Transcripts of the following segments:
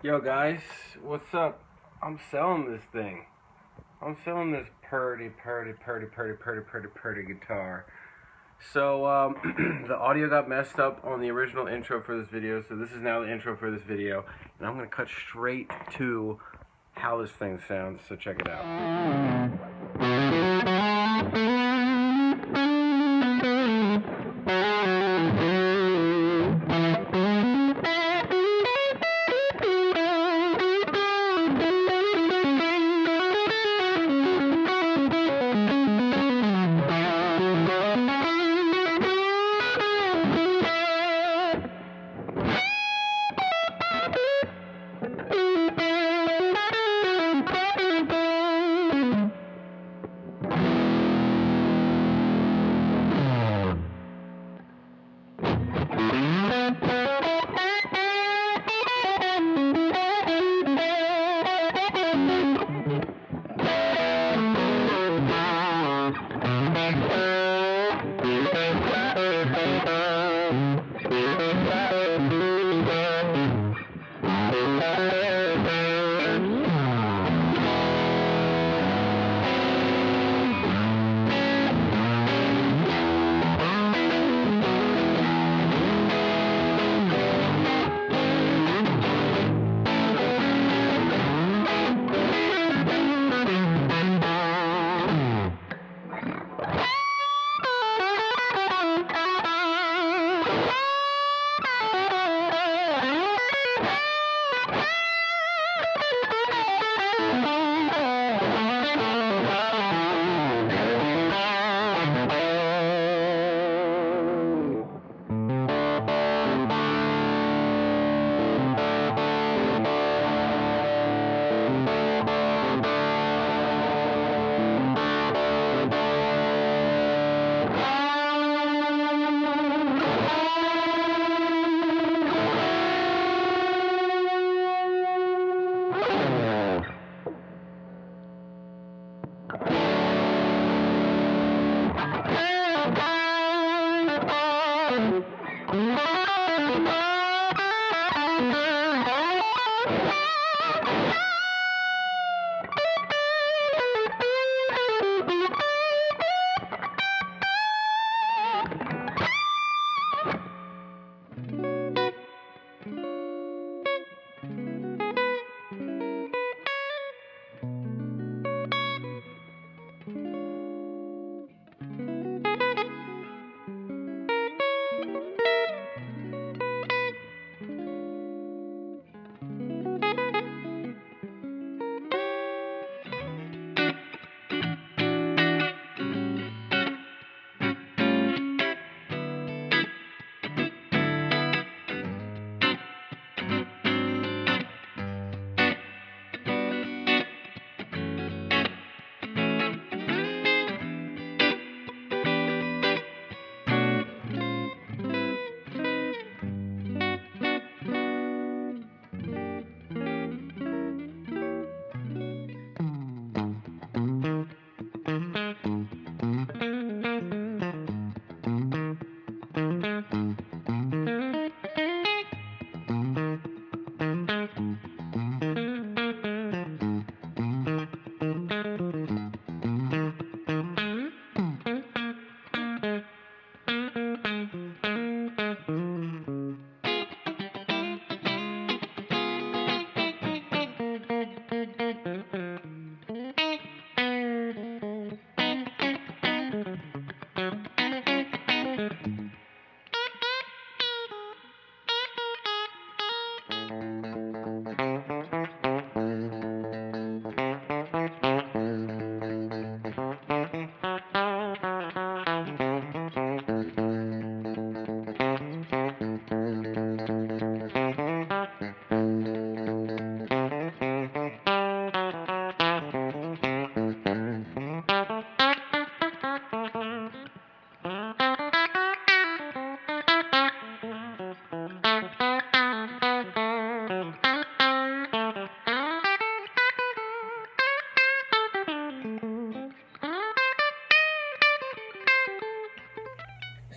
Yo guys, what's up? I'm selling this thing. I'm selling this purty guitar. So the audio got messed up on the original intro for this video, so this is now the intro for this video, and I'm gonna cut straight to how this thing sounds. So check it out.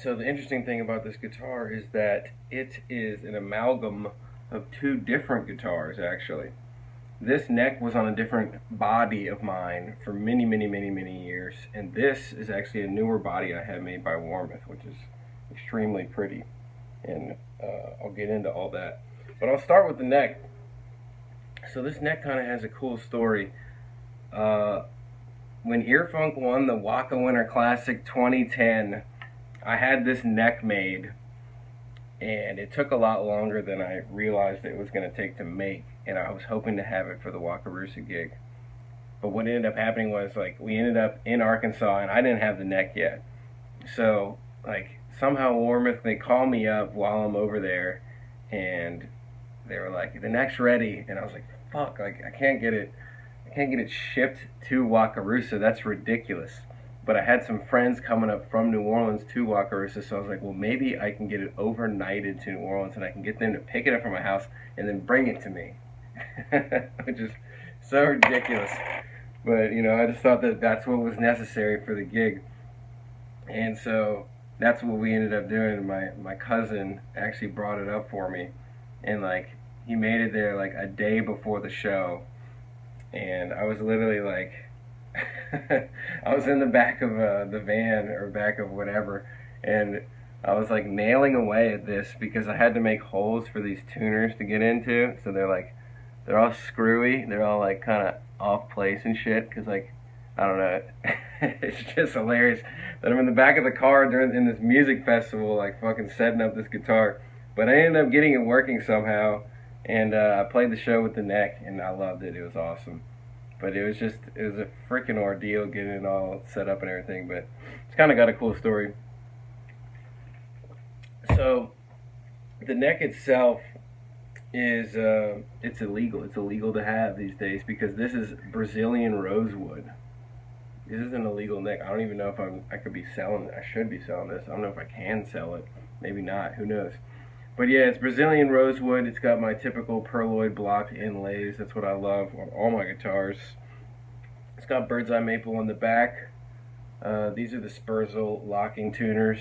So the interesting thing about this guitar is that it is an amalgam of two different guitars, actually. This neck was on a different body of mine for many, many, many, many years, and this is actually a newer body I had made by Warmoth, which is extremely pretty, and I'll get into all that. But I'll start with the neck. So this neck kind of has a cool story. When Earfunk won the Waka Winter Classic 2010, I had this neck made, and it took a lot longer than I realized it was going to take to make, and I was hoping to have it for the Wakarusa gig. But what ended up happening was, like, we ended up in Arkansas, and I didn't have the neck yet. So, like, somehow Warmoth, they call me up while I'm over there, and they were like, the neck's ready, and I was like, fuck, like, I can't get it shipped to Wakarusa. That's ridiculous. But I had some friends coming up from New Orleans to Wakarusa, so I was like, well, maybe I can get it overnighted to New Orleans, and I can get them to pick it up from my house and then bring it to me. Which is so ridiculous. But, you know, I just thought that that's what was necessary for the gig. And so that's what we ended up doing. My cousin actually brought it up for me, and, like, he made it there, like, a day before the show. And I was literally, like, I was in the back of the van, or back of whatever, and I was, like, nailing away at this because I had to make holes for these tuners to get into. So they're all screwy. They're all, like, kind of off place and shit, because, like, I don't know. It's just hilarious that I'm in the back of the car in this music festival, like, fucking setting up this guitar. But I ended up getting it working somehow, and I played the show with the neck, and I loved it. It was awesome. But it was a freaking ordeal getting it all set up and everything. But it's kind of got a cool story. So the neck itself is it's illegal. It's illegal to have these days because this is Brazilian rosewood. This is an illegal neck. I don't even know if I could be selling it. I should be selling this. I don't know if I can sell it. Maybe not. Who knows? But yeah, it's Brazilian rosewood. It's got my typical perloid block inlays. That's what I love on all my guitars. It's got bird's eye maple on the back. These are the Spurzl locking tuners.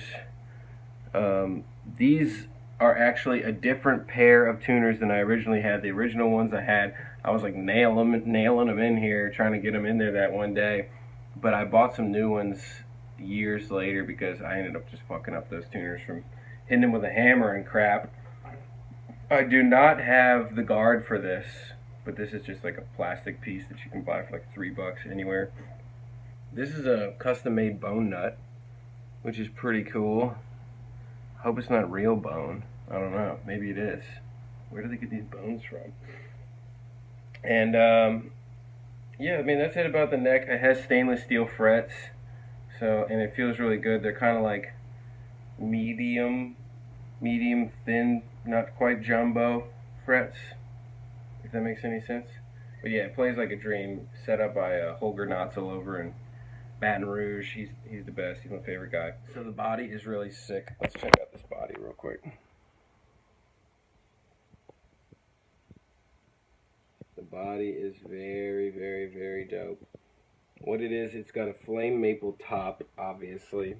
These are actually a different pair of tuners than I originally had. The original ones I had, I was like nailing them in here, trying to get them in there that one day. But I bought some new ones years later because I ended up just fucking up those tuners from hitting them with a hammer and crap. I do not have the guard for this, but this is just like a plastic piece that you can buy for like $3 anywhere. This is a custom-made bone nut, which is pretty cool. Hope it's not real bone. I don't know. Maybe it is. Where do they get these bones from? And yeah, I mean, that's it about the neck. It has stainless steel frets, so, and it feels really good. They're kind of like medium thin, not quite jumbo frets, if that makes any sense. But yeah, it plays like a dream. Set up by Holger Notzel over in Baton Rouge. He's the best. He's my favorite guy. So the body is really sick. Let's check out this body real quick. The body is very, very, very dope. What it is, it's got a flame maple top, obviously,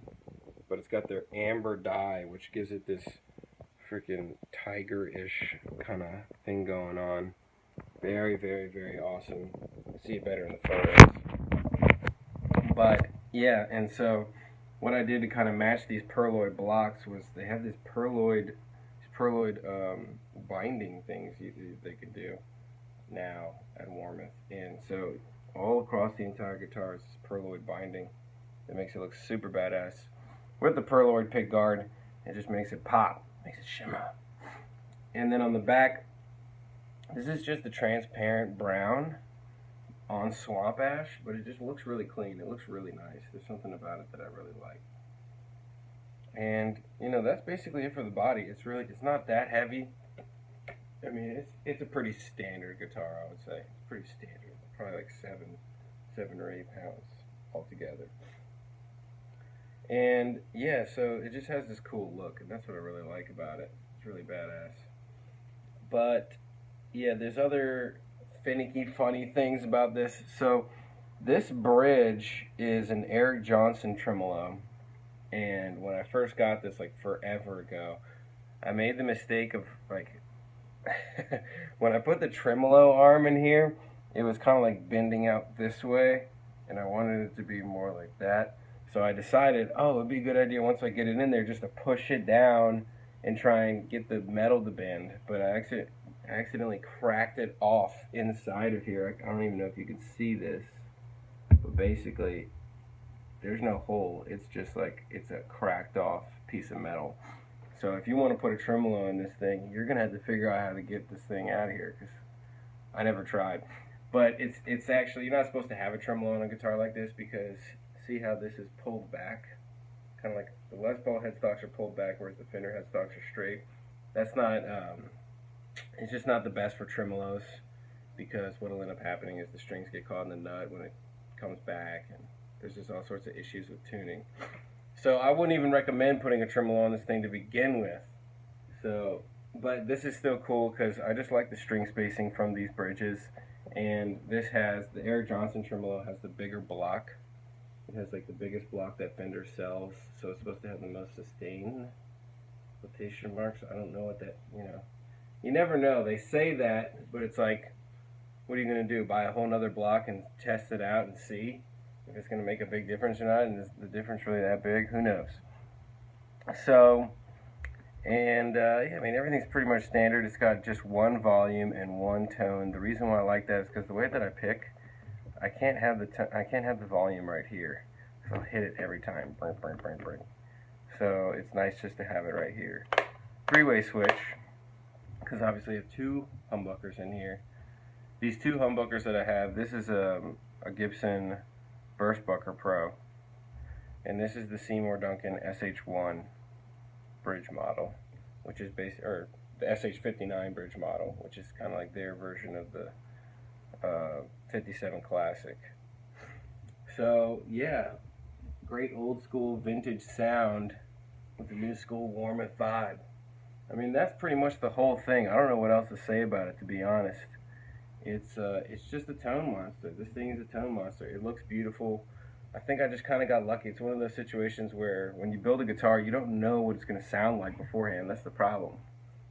but it's got their amber dye, which gives it this freaking tiger-ish kind of thing going on. Very, very, very awesome. See it better in the photos. But yeah, and so what I did to kind of match these perloid blocks was they have this perloid binding things they could do now at Warmoth, and so all across the entire guitar is perloid binding. It makes it look super badass. With the perloid pick guard, it just makes it pop, makes it shimmer. And then on the back, this is just a transparent brown on swamp ash, but it just looks really clean. It looks really nice. There's something about it that I really like. And you know, that's basically it for the body. It's not that heavy. I mean, it's a pretty standard guitar, I would say. It's pretty standard. Probably like 7 or 8 pounds altogether. And yeah, so it just has this cool look, and that's what I really like about it. It's really badass. But yeah, there's other finicky, funny things about this. So this bridge is an Eric Johnson tremolo, and when I first got this, like forever ago, I made the mistake of like when I put the tremolo arm in here, it was kind of like bending out this way, and I wanted it to be more like that. So I decided, oh, it'd be a good idea once I get it in there just to push it down and try and get the metal to bend. But I accidentally cracked it off inside of here. I don't even know if you can see this, but basically there's no hole. It's just like it's a cracked off piece of metal. So if you want to put a tremolo in this thing, you're gonna have to figure out how to get this thing out of here, because I never tried. But it's actually, you're not supposed to have a tremolo on a guitar like this, because see how this is pulled back, kind of like the Les Paul headstocks are pulled back, whereas the Fender headstocks are straight. That's not it's just not the best for tremolos, because what'll end up happening is the strings get caught in the nut when it comes back, and there's just all sorts of issues with tuning. So I wouldn't even recommend putting a tremolo on this thing to begin with. So, but this is still cool because I just like the string spacing from these bridges. And this has, the Eric Johnson tremolo has the bigger block. It has like the biggest block that Fender sells. So it's supposed to have the most sustain, quotation marks. I don't know what that, you never know. They say that, but it's like, what are you going to do? Buy a whole nother block and test it out and see if it's going to make a big difference or not? And is the difference really that big? Who knows? So, and yeah, I mean, everything's pretty much standard. It's got just one volume and one tone. The reason why I like that is because the way that I pick, I can't have the volume right here, so I'll hit it every time. Bring, bring, bring, bring. So it's nice just to have it right here. Three-way switch, because obviously I have two humbuckers in here. These two humbuckers that I have, this is a Gibson Burstbucker Pro, and this is the Seymour Duncan SH1 bridge model, which is or the SH59 bridge model, which is kind of like their version of the 57 Classic. So yeah, great old school vintage sound with the new school Warmoth vibe. I mean, that's pretty much the whole thing. I don't know what else to say about it, to be honest. It's just a tone monster. This thing is a tone monster. It looks beautiful. I think I just kind of got lucky. It's one of those situations where when you build a guitar, you don't know what it's going to sound like beforehand. That's the problem.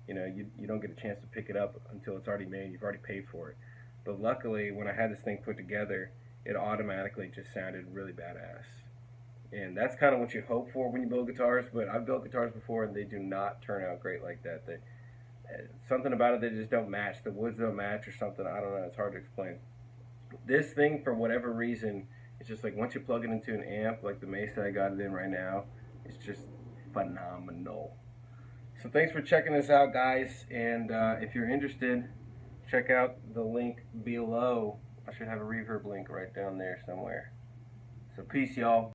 You don't get a chance to pick it up until it's already made. You've already paid for it. But luckily, when I had this thing put together, it automatically just sounded really badass. And that's kind of what you hope for when you build guitars, but I've built guitars before and they do not turn out great like that. Something about it, they just don't match. The woods don't match or something. I don't know. It's hard to explain. This thing, for whatever reason, it's just like once you plug it into an amp, like the Mesa I got it in right now, it's just phenomenal. So thanks for checking this out, guys. And if you're interested, check out the link below. I should have a reverb link right down there somewhere. So peace, y'all.